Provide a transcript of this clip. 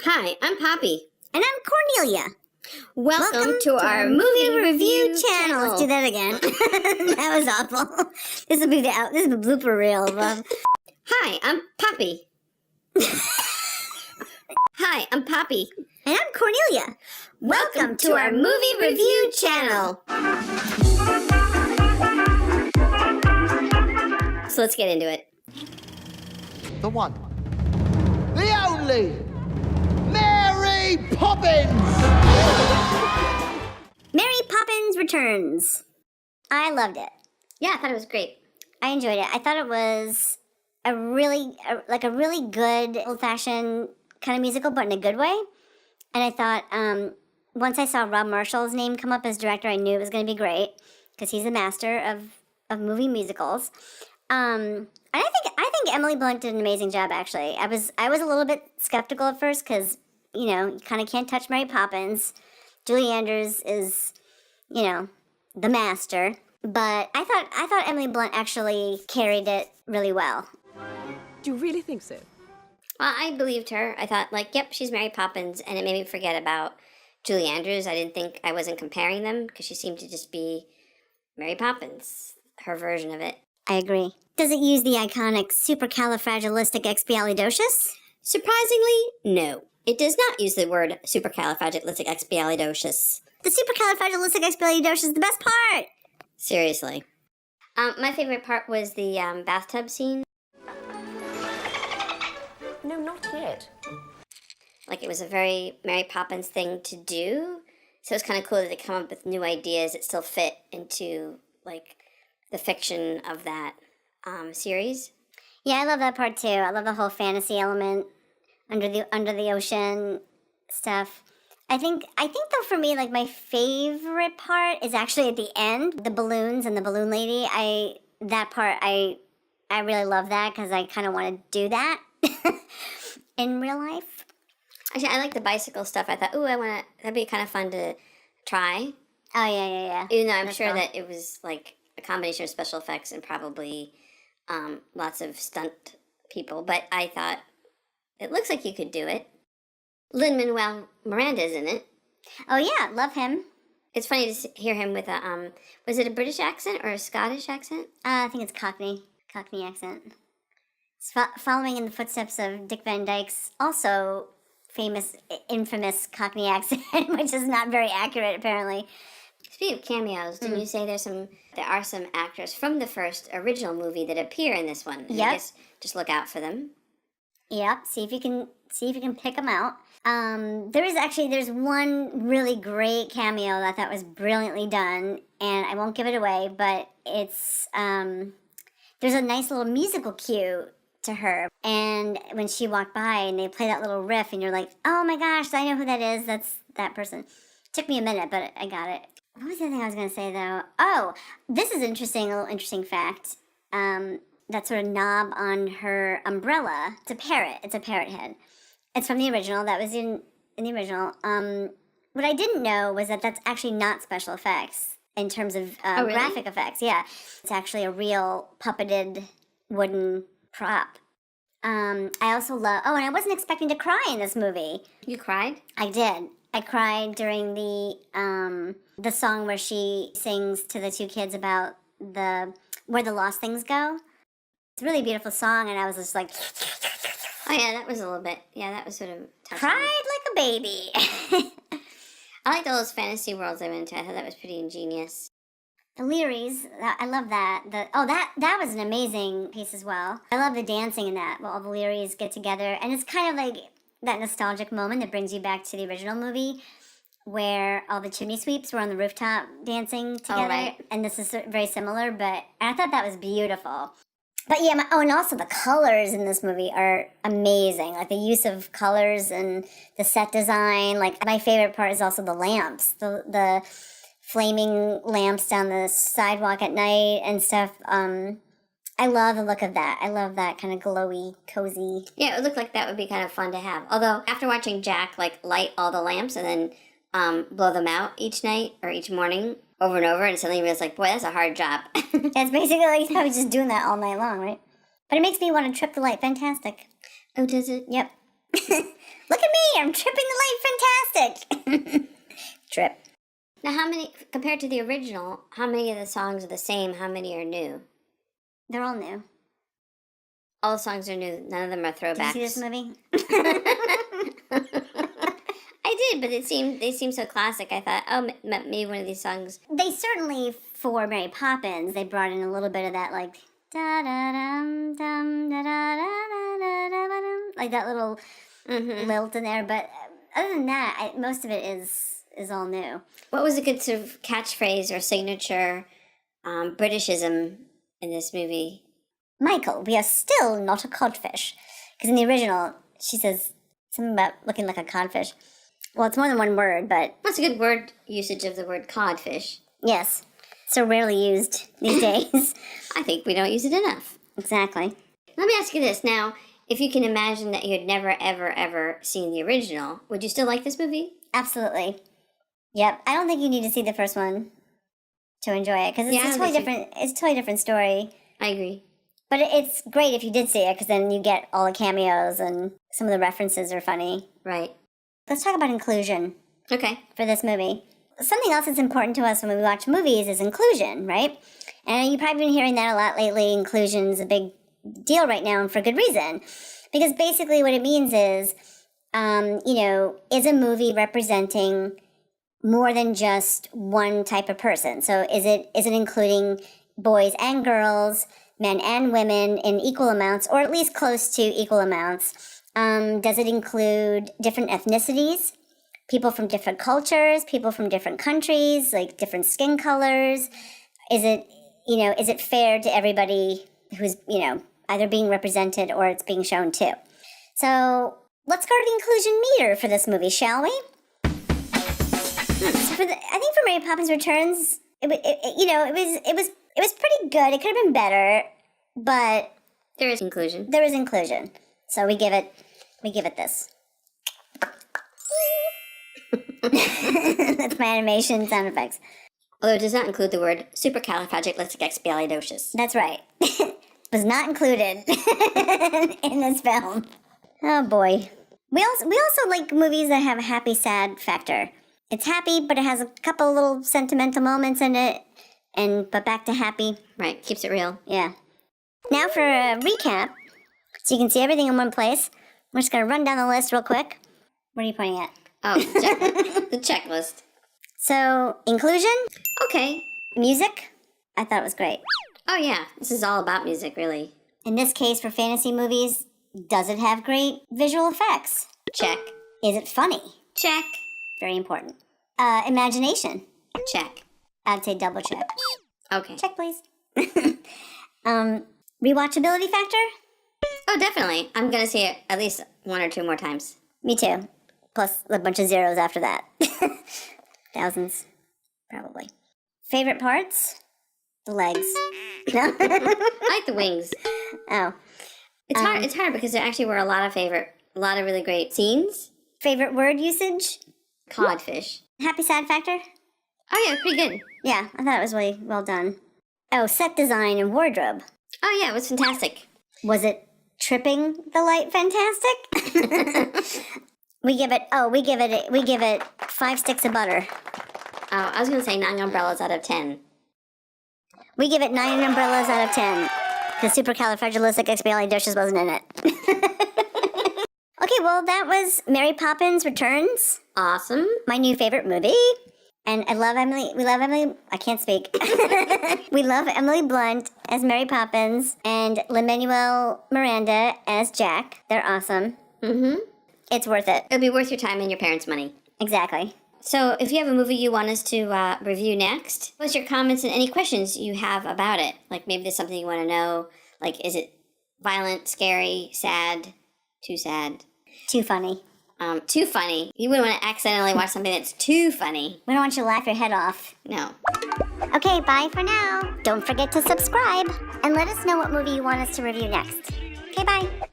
Hi, I'm Poppy. And I'm Cornelia. Welcome to our movie review channel. Let's do that again. That was awful. This will be the blooper reel. Hi, I'm Poppy. Hi, I'm Poppy. And I'm Cornelia. Welcome to our movie review channel. So let's get into it. The one, the only, Mary Poppins! Mary Poppins Returns. I loved it. Yeah, I thought it was great. I enjoyed it. I thought it was a really good old-fashioned kind of musical, but in a good way. And I thought once I saw Rob Marshall's name come up as director, I knew it was going to be great because he's the master of movie musicals. And I think Emily Blunt did an amazing job. Actually, I was a little bit skeptical at first because you kind of can't touch Mary Poppins. Julie Andrews is the master, but I thought Emily Blunt actually carried it really well. Do you really think so? Well, I believed her. I thought, yep, she's Mary Poppins, and it made me forget about Julie Andrews. I wasn't comparing them because she seemed to just be Mary Poppins, her version of it. I agree. Does it use the iconic supercalifragilisticexpialidocious? Surprisingly, no. It does not use the word supercalifragilisticexpialidocious. The supercalifragilisticexpialidocious is the best part! Seriously. My favorite part was the bathtub scene. No, not yet. It was a very Mary Poppins thing to do. So it's kind of cool that they come up with new ideas that still fit into, the fiction of that series. Yeah, I love that part too. I love the whole fantasy element, under the ocean stuff. I think though for me, my favorite part is actually at the end, the balloons and the balloon lady. I really love that because I kind of want to do that in real life. Actually, I like the bicycle stuff. I thought, that'd be kind of fun to try. Oh yeah. Even though I'm That's sure cool. that it was a combination of special effects and probably lots of stunt people, but I thought it looks like you could do it. Lin-Manuel Miranda's in it. Oh yeah, love him. It's funny to hear him with a was it a British accent or a Scottish accent? I think it's Cockney accent. It's following in the footsteps of Dick Van Dyke's also infamous Cockney accent, which is not very accurate apparently. Speaking of cameos, didn't you say there are some actors from the first original movie that appear in this one? Yep. I guess just look out for them. Yep. See if you can pick them out. There's one really great cameo that I thought was brilliantly done, and I won't give it away, but it's there's a nice little musical cue to her, and when she walked by and they play that little riff, and you're like, oh my gosh, I know who that is. That's that person. Took me a minute, but I got it. What was the other thing I was going to say, though? Oh, this is a little interesting fact. That sort of knob on her umbrella. It's a parrot. It's a parrot head. It's from the original. That was in the original. What I didn't know was that that's actually not special effects in terms of really? graphic effects. Yeah. It's actually a real puppeted wooden prop. I also love... Oh, and I wasn't expecting to cry in this movie. You cried? I did. I cried during the song where she sings to the two kids about where the lost things go. It's a really beautiful song, and I was just like... Oh, yeah, that was a little bit... Yeah, that was sort of touching. Cried like a baby. I liked all those fantasy worlds they went into. I thought that was pretty ingenious. The Learys, I love that. That was an amazing piece as well. I love the dancing in that, where all the Learys get together. And it's kind of like that nostalgic moment that brings you back to the original movie, where all the chimney sweeps were on the rooftop dancing together. Oh, right. And this is very similar, but I thought that was beautiful. But yeah, and also the colors in this movie are amazing. The use of colors and the set design. My favorite part is also the lamps. The flaming lamps down the sidewalk at night and stuff. I love the look of that. I love that kind of glowy, cozy. Yeah, it looked like that would be kind of fun to have. Although, after watching Jack, light all the lamps and then blow them out each night or each morning over and over, and suddenly you realize, boy, that's a hard job. It's basically I was just doing that all night long, right? But it makes me want to trip the light. Fantastic. Oh, does it? Yep. Look at me. I'm tripping the light fantastic. Trip. Now, how many, compared to the original, how many of the songs are the same? How many are new? They're all new. All the songs are new. None of them are throwbacks. Did you see this movie? I did, but they seem so classic. I thought, oh, maybe one of these songs. They certainly, for Mary Poppins, they brought in a little bit of that, like, da-da-dum, dum, da-da-da-da-da-da-da-dum, like that little lilt in there. But other than that, most of it is all new. What was a good sort of catchphrase or signature Britishism in this movie? Michael, we are still not a codfish. Because in the original, she says something about looking like a codfish. Well, it's more than one word, but... What's a good word usage of the word codfish? Yes. So rarely used these days. I think we don't use it enough. Exactly. Let me ask you this. Now, if you can imagine that you had never, ever, ever seen the original, would you still like this movie? Absolutely. Yep. I don't think you need to see the first one to enjoy it. Because it's a totally different story. I agree. But it's great if you did see it, because then you get all the cameos and some of the references are funny. Right. Let's talk about inclusion. Okay. For this movie. Something else that's important to us when we watch movies is inclusion, right? And you've probably been hearing that a lot lately. Inclusion's a big deal right now, and for good reason. Because basically what it means is, is a movie representing more than just one type of person? So is it including boys and girls, men and women in equal amounts, or at least close to equal amounts? Does it include different ethnicities, people from different cultures, people from different countries, like different skin colors? Is it fair to everybody who's, either being represented or it's being shown to? So let's go to the inclusion meter for this movie, shall we? So I think for Mary Poppins Returns, it was pretty good. It could have been better, but there is inclusion. There is inclusion. So we give it this. That's my animation sound effects. Although it does not include the word supercalifragilisticexpialidocious. That's right. Was not included in this film. Oh boy. We also like movies that have a happy, sad factor. It's happy, but it has a couple little sentimental moments in it, but back to happy. Right, keeps it real. Yeah. Now for a recap, so you can see everything in one place. We're just gonna run down the list real quick. What are you pointing at? Oh, the checklist. So, inclusion. Okay. Music. I thought it was great. Oh yeah, this is all about music, really. In this case, for fantasy movies, does it have great visual effects? Check. Is it funny? Check. Very important. Imagination. Check. I'd say double check. Okay. Check, please. Rewatchability factor? Oh, definitely. I'm gonna see it at least one or two more times. Me too. Plus a bunch of zeros after that. Thousands, probably. Favorite parts? The legs. No? I like the wings. Oh. It's hard. It's hard because there actually were a lot of really great scenes. Favorite word usage? Codfish. Happy sad factor? Oh yeah, pretty good. Yeah, I thought it was really well done. Oh, set design and wardrobe. Oh yeah, it was fantastic. Was it tripping the light fantastic? We give it 5 sticks of butter. Oh, I was gonna say 9 umbrellas out of 10. We give it 9 umbrellas out of 10. The supercalifragilisticexpialidocious wasn't in it. Okay, well, that was Mary Poppins Returns. Awesome. My new favorite movie. And we love Emily, I can't speak. We love Emily Blunt as Mary Poppins and Lin-Manuel Miranda as Jack. They're awesome. Mm-hmm. It's worth it. It'll be worth your time and your parents' money. Exactly. So if you have a movie you want us to review next, post your comments and any questions you have about it. Like maybe there's something you want to know. Like, is it violent, scary, sad, too sad? Too funny. Too funny. You wouldn't want to accidentally watch something that's too funny. We don't want you to laugh your head off. No. Okay, bye for now. Don't forget to subscribe and let us know what movie you want us to review next. Okay, bye.